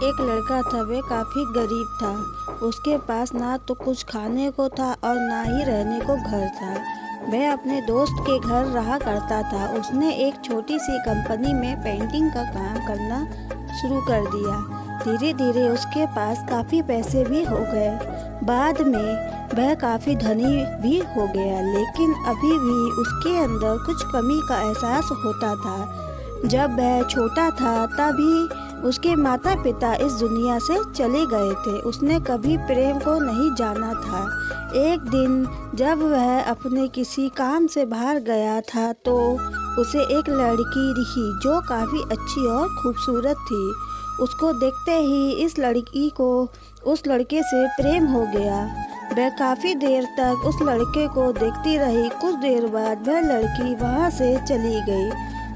एक लड़का था, वह काफ़ी गरीब था। उसके पास ना तो कुछ खाने को था और ना ही रहने को घर था। वह अपने दोस्त के घर रहा करता था। उसने एक छोटी सी कंपनी में पेंटिंग का काम करना शुरू कर दिया। धीरे धीरे उसके पास काफ़ी पैसे भी हो गए। बाद में वह काफ़ी धनी भी हो गया, लेकिन अभी भी उसके अंदर कुछ कमी का एहसास होता था। जब वह छोटा था तभी उसके माता पिता इस दुनिया से चले गए थे। उसने कभी प्रेम को नहीं जाना था। एक दिन जब वह अपने किसी काम से बाहर गया था तो उसे एक लड़की दिखी जो काफ़ी अच्छी और खूबसूरत थी। उसको देखते ही इस लड़की को उस लड़के से प्रेम हो गया। वह काफ़ी देर तक उस लड़के को देखती रही। कुछ देर बाद वह लड़की वहाँ से चली गई।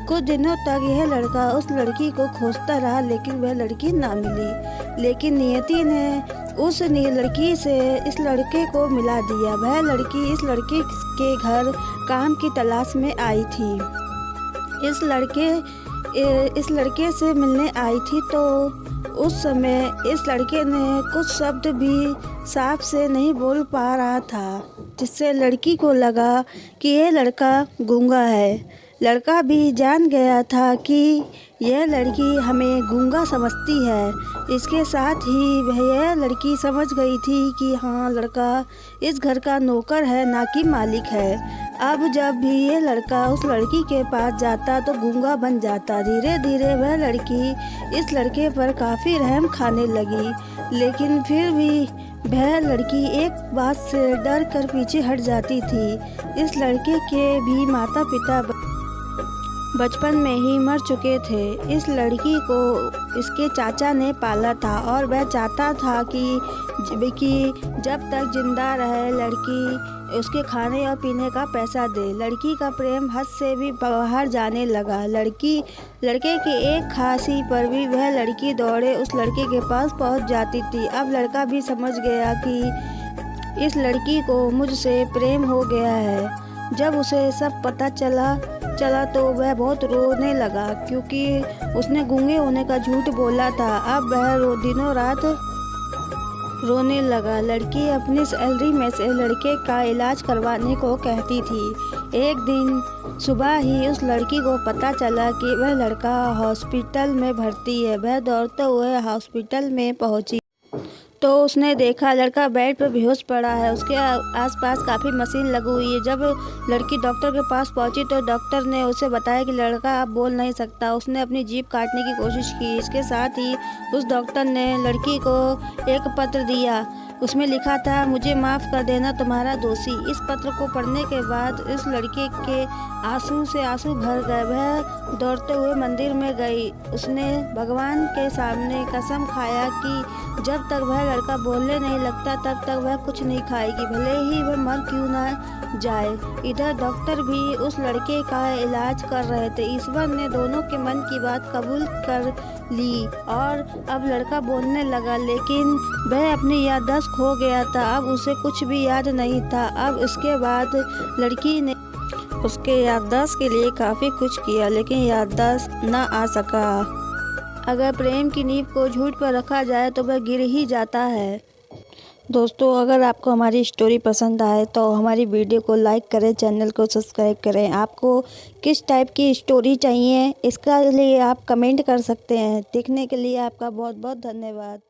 कुछ दिनों तक यह लड़का उस लड़की को खोजता रहा, लेकिन वह लड़की ना मिली। लेकिन नियति ने उस लड़की से इस लड़के को मिला दिया। वह लड़की इस लड़के के घर काम की तलाश में आई थी। इस लड़के से मिलने आई थी तो उस समय इस लड़के ने कुछ शब्द भी साफ से नहीं बोल पा रहा था, जिससे लड़की को लगा कि यह लड़का गूंगा है। लड़का भी जान गया था कि यह लड़की हमें गूंगा समझती है। इसके साथ ही यह लड़की समझ गई थी कि हाँ, लड़का इस घर का नौकर है, ना कि मालिक है। अब जब भी ये लड़का उस लड़की के पास जाता तो गूंगा बन जाता। धीरे धीरे वह लड़की इस लड़के पर काफ़ी रहम खाने लगी, लेकिन फिर भी वह लड़की एक बात से डर कर पीछे हट जाती थी। इस लड़के के भी माता पिता बचपन में ही मर चुके थे। इस लड़की को इसके चाचा ने पाला था और वह चाहता था कि जब तक जिंदा रहे लड़की उसके खाने और पीने का पैसा दे। लड़की का प्रेम हद से भी बाहर जाने लगा। लड़के की एक खांसी पर भी वह लड़की दौड़े उस लड़के के पास पहुंच जाती थी। अब लड़का भी समझ गया कि इस लड़की को मुझसे प्रेम हो गया है। जब उसे सब पता चला तो वह बहुत रोने लगा, क्योंकि उसने गूंगे होने का झूठ बोला था। अब वह दिनों रात रोने लगा। लड़की अपनी सैलरी में से लड़के का इलाज करवाने को कहती थी। एक दिन सुबह ही उस लड़की को पता चला कि वह लड़का हॉस्पिटल में भर्ती है। वह दौड़ते हुए हॉस्पिटल में पहुंची तो उसने देखा लड़का बेड पर बेहोश पड़ा है। उसके आसपास काफ़ी मशीन लगी हुई है। जब लड़की डॉक्टर के पास पहुंची तो डॉक्टर ने उसे बताया कि लड़का अब बोल नहीं सकता। उसने अपनी जीभ काटने की कोशिश की। इसके साथ ही उस डॉक्टर ने लड़की को एक पत्र दिया। उसमें लिखा था, मुझे माफ़ कर देना तुम्हारा दोषी। इस पत्र को पढ़ने के बाद इस लड़के के आंसू से आंसू भर गए। वह दौड़ते हुए मंदिर में गई। उसने भगवान के सामने कसम खाया कि जब तक वह लड़का बोलने नहीं लगता तब तक वह कुछ नहीं खाएगी, भले ही वह मर क्यों ना जाए। इधर डॉक्टर भी उस लड़के का इलाज कर रहे थे। ईश्वर ने दोनों के मन की बात कबूल कर ली और अब लड़का बोलने लगा, लेकिन वह अपनी याददाश्त खो गया था। अब उसे कुछ भी याद नहीं था। अब उसके बाद लड़की ने उसके याददाश्त के लिए काफ़ी कुछ किया, लेकिन याददाश्त ना आ सका। अगर प्रेम की नींव को झूठ पर रखा जाए तो वह गिर ही जाता है। दोस्तों, अगर आपको हमारी स्टोरी पसंद आए तो हमारी वीडियो को लाइक करें, चैनल को सब्सक्राइब करें। आपको किस टाइप की स्टोरी चाहिए इसका लिए आप कमेंट कर सकते हैं। देखने के लिए आपका बहुत बहुत धन्यवाद।